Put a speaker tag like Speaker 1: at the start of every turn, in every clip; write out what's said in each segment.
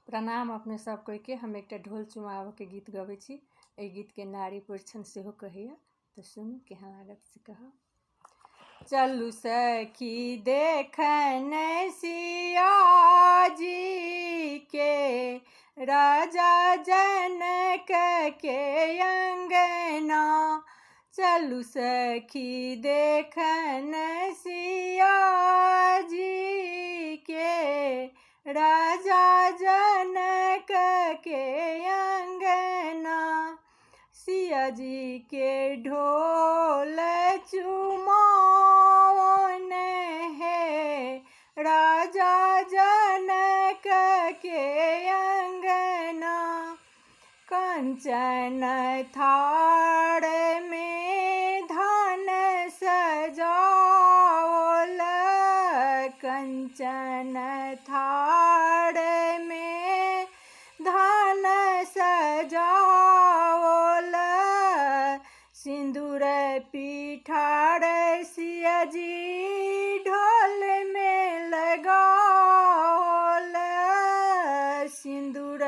Speaker 1: प्रणाम अपने सब कोई के। हम एक ढोल चुमाव के गीत गबै छी। एहि गीत के नारी परिछन सेहो कहैया, तो सुनू केहन लागत से कहब। चलू सखी देखन सिया जी के, राजा जनक के अंगना। चलू सखी देखन सिया जी के, राजा जनक के अंगना। सिया जी के ढोल चुमावन है, राजा जनक के अंगना। कंचन थाड़ में धन सजावल, कंचन थाड़ में धन सजावल। सिंदूर पिठार सिया जी ढोल में लगावल, सिंदूर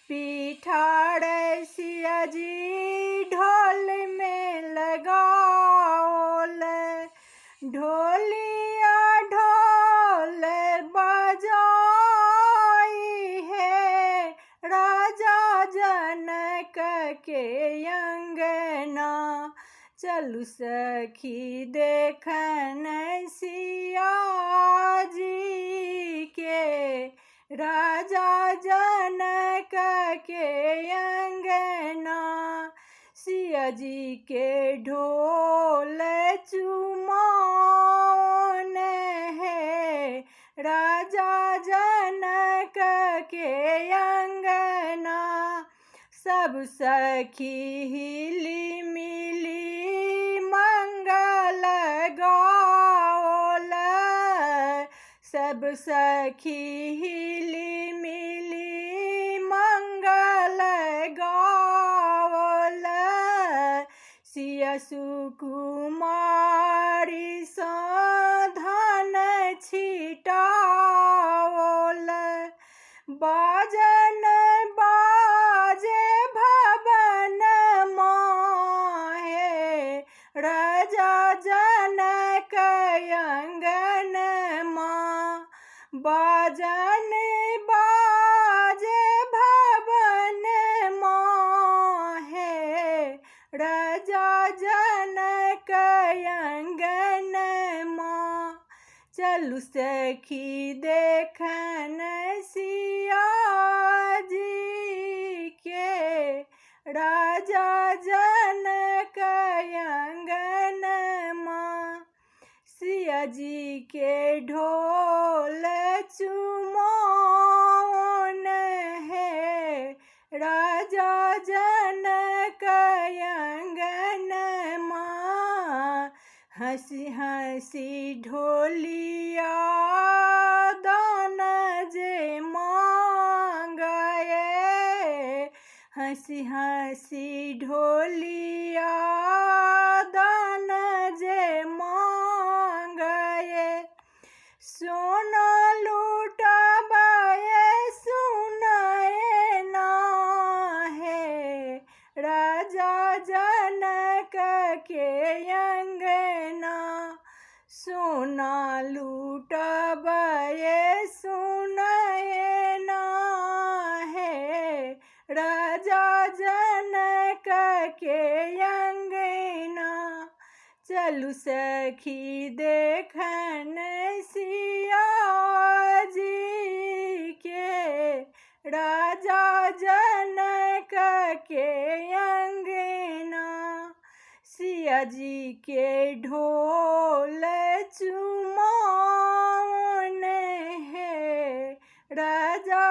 Speaker 1: पिठार सिया जी ढोल में लगावल। ढोलिया ढोल बजाई है, राजा जनक के अंगना। चलू सखी देखन सिया जी के, राजा जनक के अंगना। सिया जी के ढोल चुमावन है, राजा जनक के अंगना। सब सखी हिली मिली मंगल गावल, सब सखी हिली मिली मंगल गावल। सिया सुकुमारी सा धन छिटावल, बाजन बाजे भवन माहे, राजा जनक अंगन माँ। बाजन बाजे भवन माहे, राजा जनक अंगन माँ। चलू सखी देखन सिया जी के, राजा जनक अंगन माँ। सिया जी के ढोल चुमावन है, राजा जनक अंगन माँ। हंसी हंसी ढोलिया दान जे मांगए, हंसी हंसी ढोलिया दान जे मांगए। सोना लूटबए सुनए ना है, राजा जनक के अंगना। सोना लूटबए सुनए ना है, राजा जनक के अंगना। चलू सखी देखन सिया जी के, राजा जनक के अंगना। सिया जी के ढोल चुमावन है, राजा